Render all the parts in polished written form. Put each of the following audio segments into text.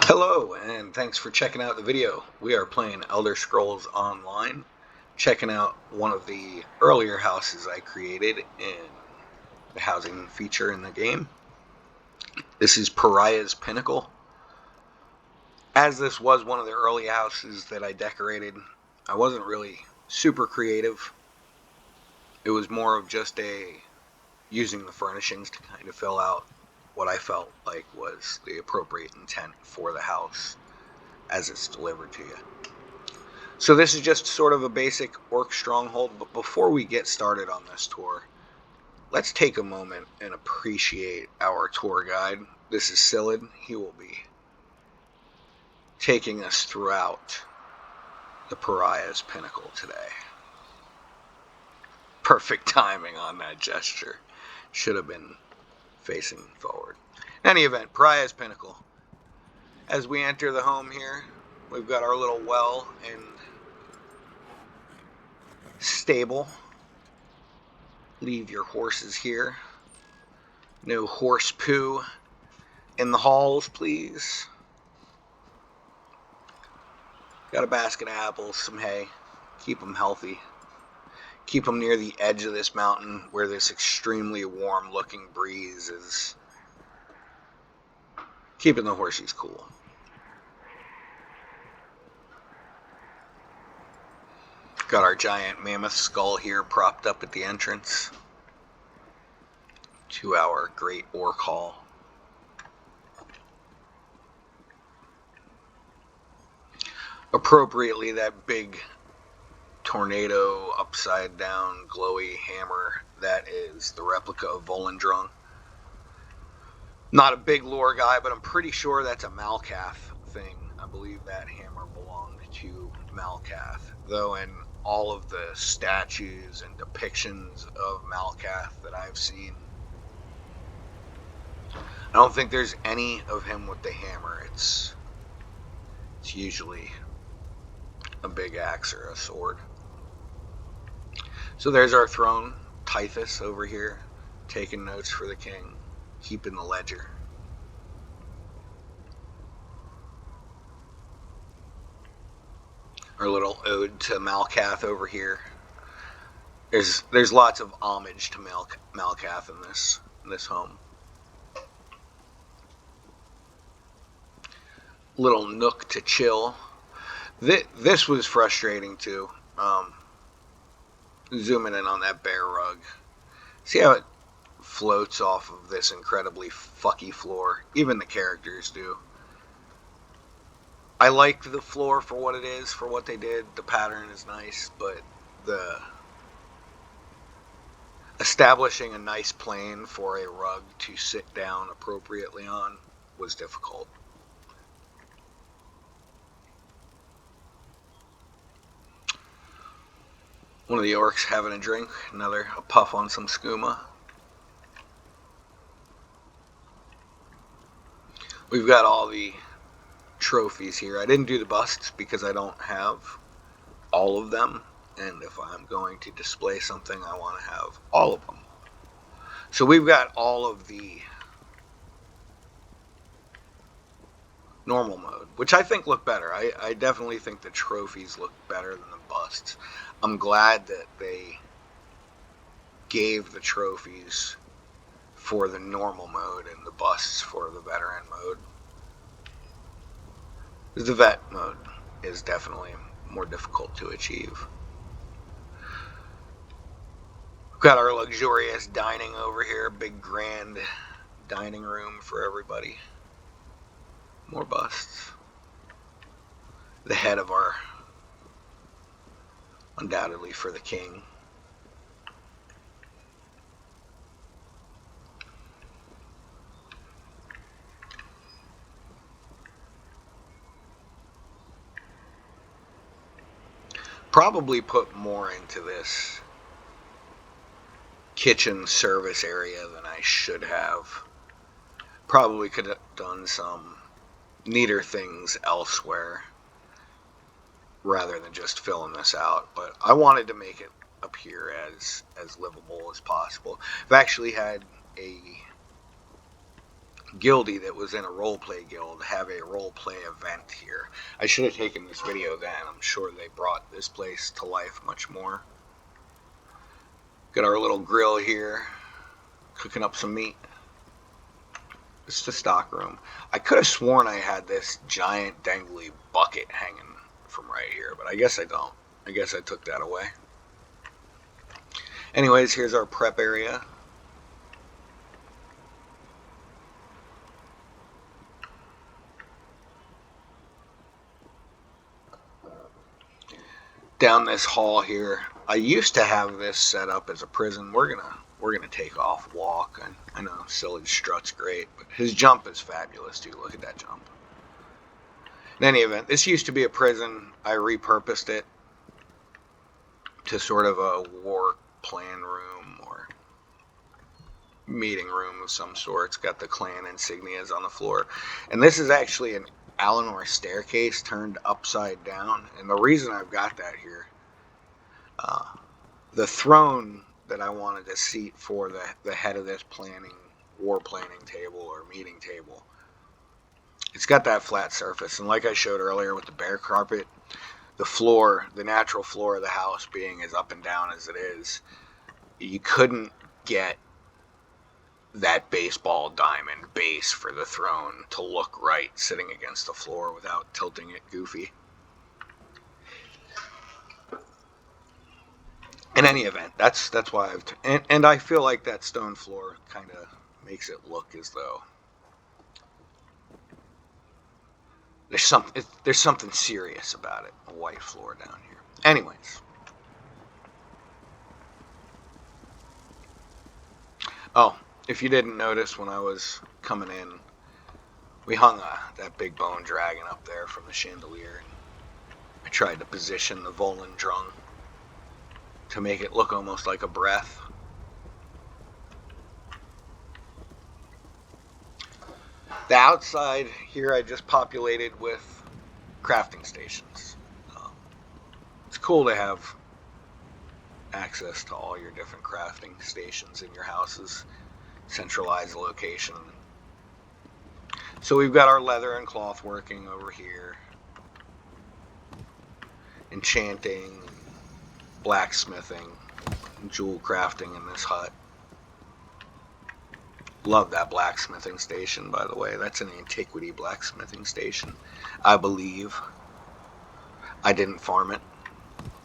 Hello, and thanks for checking out the video. We are playing Elder Scrolls Online, checking out one of the earlier houses I created in the housing feature in the game. This is Pariah's Pinnacle. As this was one of the early houses that I decorated, I wasn't really super creative. It was more of just using the furnishings to kind of fill out what I felt like was the appropriate intent for the house as it's delivered to you. So this is just sort of a basic Orc Stronghold, but before we get started on this tour, let's take a moment and appreciate our tour guide. This is Sillid. He will be taking us throughout the Pariah's Pinnacle today. Perfect timing on that gesture. Should have been facing forward. In any event, Pariah's Pinnacle. As we enter the home here, we've got our little well and stable. Leave your horses here. No horse poo in the halls, please. Got a basket of apples, some hay. Keep them healthy. Keep them near the edge of this mountain where this extremely warm looking breeze is keeping the horses cool. Got our giant mammoth skull here propped up at the entrance to our great Orc Hall. Appropriately, that big tornado upside down glowy hammer, that is the replica of Volendrung. Not a big lore guy, but I'm pretty sure that's a Malkath thing. I believe that hammer belonged to Malkath, though in all of the statues and depictions of Malkath that I've seen, I don't think there's any of him with the hammer. It's usually a big axe or a sword. So there's our throne, Tithus over here, taking notes for the king, keeping the ledger. Our little ode to Malkath over here. There's lots of homage to Malkath in this home. Little nook to chill. This was frustrating too. Zooming in on that bear rug. See how it floats off of this incredibly fucky floor? Even the characters do. I liked the floor for what it is, for what they did. The pattern is nice, but the establishing a nice plane for a rug to sit down appropriately on was difficult. One of the orcs having a drink, a puff on some skooma. We've got all the trophies here. I didn't do the busts because I don't have all of them, and if I'm going to display something, I want to have all of them. So we've got all of the normal mode, which I think look better. I definitely think the trophies look better than the busts. I'm glad that they gave the trophies for the normal mode and the busts for the veteran mode. The vet mode is definitely more difficult to achieve. We've got our luxurious dining over here, big grand dining room for everybody. More busts. The head of our, undoubtedly for the king. Probably put more into this kitchen service area than I should have. Probably could have done some neater things elsewhere rather than just filling this out, but I wanted to make it appear as livable as possible. I've actually had a guildie that was in a roleplay guild have a roleplay event here. I should have taken this video then. I'm sure they brought this place to life much more. Got our little grill here, cooking up some meat. This is the stock room. I could have sworn I had this giant dangly bucket hanging from right here, but I guess I don't. I guess I took that away. Anyways, here's our prep area. Down this hall here, I used to have this set up as a prison. We're gonna take off Walk. I know Sillage Strut's great, but his jump is fabulous too. Look at that jump. In any event, this used to be a prison. I repurposed it to sort of a war plan room or meeting room of some sort. It's got the clan insignias on the floor, and this is actually an Alinor staircase turned upside down. And the reason I've got that here, the throne that I wanted to seat for the head of this war planning table or meeting table, it's got that flat surface. And like I showed earlier with the bear carpet, the floor, the natural floor of the house being as up and down as it is, you couldn't get that baseball diamond base for the throne to look right sitting against the floor without tilting it goofy. In any event, that's why and I feel like that stone floor kind of makes it look as though there's something serious about it. A white floor down here. Anyways. Oh, if you didn't notice when I was coming in, we hung that big bone dragon up there from the chandelier. I tried to position the Volan Drung to make it look almost like a breath. The outside here I just populated with crafting stations. It's cool to have access to all your different crafting stations in your houses. Centralized location. So we've got our leather and cloth working over here. Enchanting, blacksmithing, and jewel crafting in this hut. Love that blacksmithing station, by the way. That's an antiquity blacksmithing station, I believe. I didn't farm it.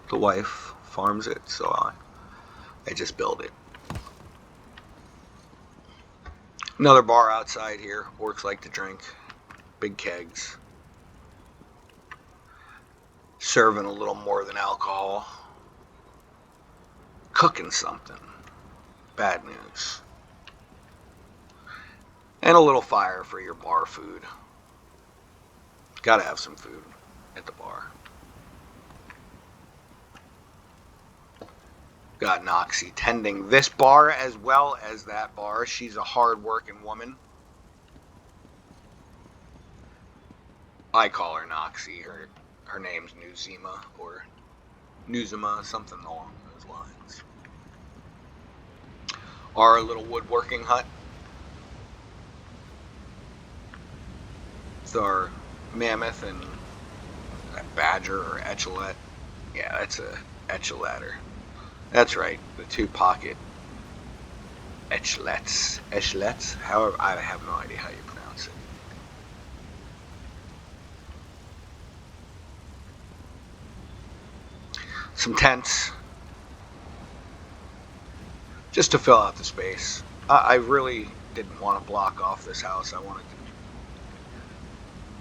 The wife farms it, so I just build it. Another bar outside here. Orcs like to drink. Big kegs. Serving a little more than alcohol. Cooking something. Bad news. And a little fire for your bar food. Gotta have some food at the bar. Got Noxie tending this bar as well as that bar. She's a hard-working woman. I call her Noxie. Her name's Nuzima or Nuzima, something along those lines. Our little woodworking hut. It's our mammoth and a badger or echelet. Yeah, that's a echelatter. That's right, the two-pocket echelets. Echelets? However, I have no idea how you pronounce it. Some tents. Just to fill out the space. I really didn't want to block off this house. I wanted to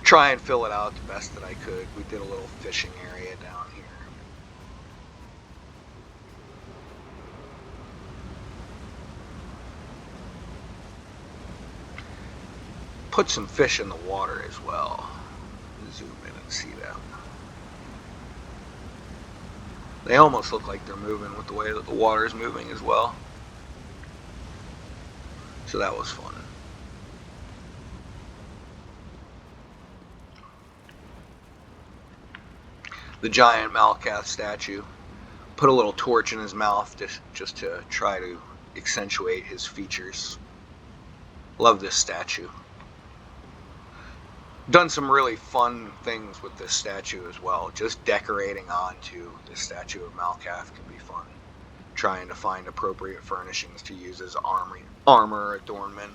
try and fill it out the best that I could. We did a little fishing area down here. Put some fish in the water as well. Zoom in and see them. They almost look like they're moving with the way that the water is moving as well. So that was fun. The giant Malkath statue. Put a little torch in his mouth just to try to accentuate his features. Love this statue. Done some really fun things with this statue as well. Just decorating onto the statue of Malkath can be fun. Trying to find appropriate furnishings to use as armor adornment.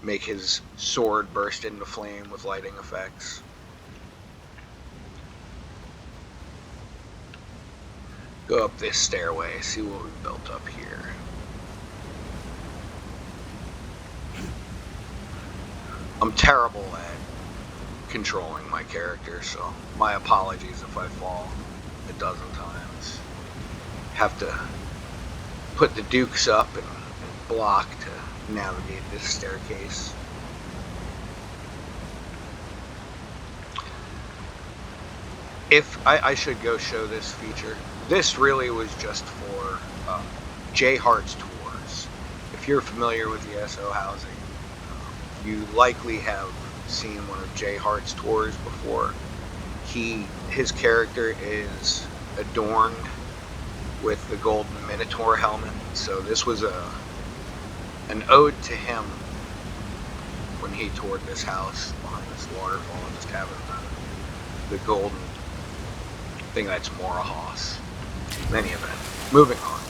Make his sword burst into flame with lighting effects. Go up this stairway, see what we've built up here. I'm terrible at controlling my character, so my apologies if I fall a dozen times. Have to put the dukes up and block to navigate this staircase. If I should go show this feature. This really was just for Jay Hart's tours. If you're familiar with the SO housing, you likely have seen one of Jay Hart's tours before. His character is adorned with the golden Minotaur helmet, so this was an ode to him when he toured this house behind this waterfall and just having the golden. I think that's Morahos. In any event, moving on.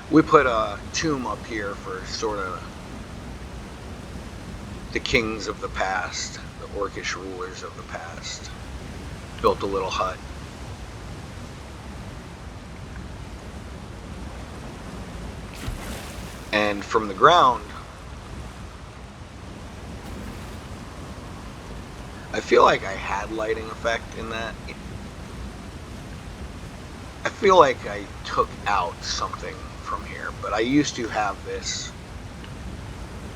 We put a tomb up here for sort of the kings of the past, the orcish rulers of the past. Built a little hut. And from the ground, I feel like I had lighting effect in that. I feel like I took out something from here, but I used to have this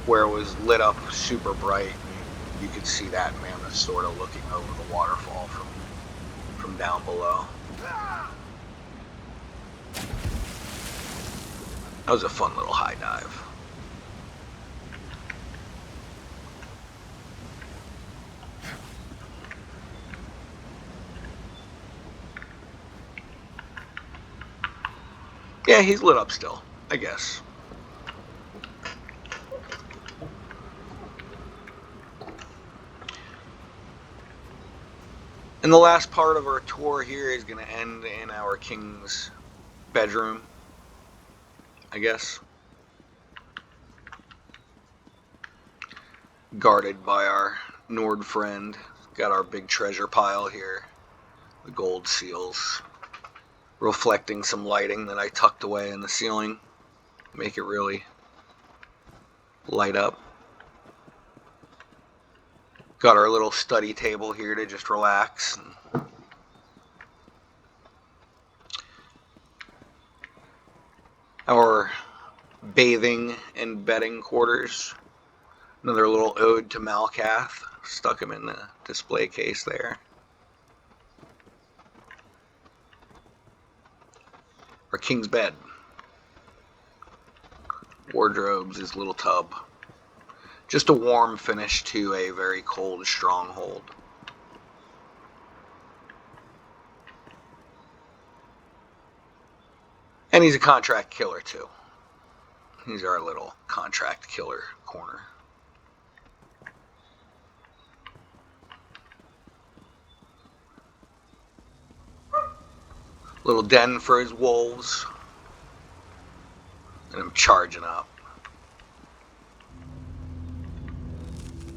where it was lit up super bright and you could see that mammoth sort of looking over the waterfall from down below. That was a fun little high dive. Yeah, he's lit up still, I guess. And the last part of our tour here is going to end in our king's bedroom, I guess. Guarded by our Nord friend. Got our big treasure pile here. The gold seals. Reflecting some lighting that I tucked away in the ceiling. Make it really light up. Got our little study table here to just relax. Our bathing and bedding quarters. Another little ode to Malkath. Stuck him in the display case there. Our king's bed. Wardrobes, his little tub. Just a warm finish to a very cold stronghold. And he's a contract killer too. He's our little contract killer corner. Little den for his wolves. And him charging up.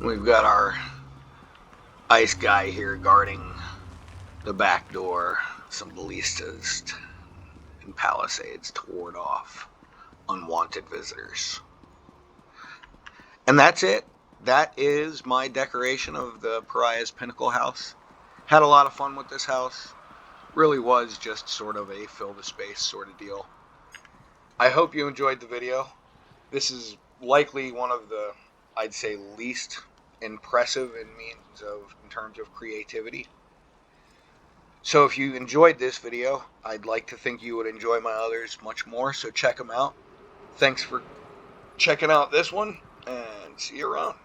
We've got our ice guy here guarding the back door. Some ballistas and palisades to ward off unwanted visitors. And that's it. That is my decoration of the Pariah's Pinnacle house. Had a lot of fun with this house. Really was just sort of a fill the space sort of deal. I hope you enjoyed the video. This is likely one of the, I'd say, least impressive in terms of creativity. So if you enjoyed this video, I'd like to think you would enjoy my others much more, so check them out. Thanks for checking out this one, and see you around.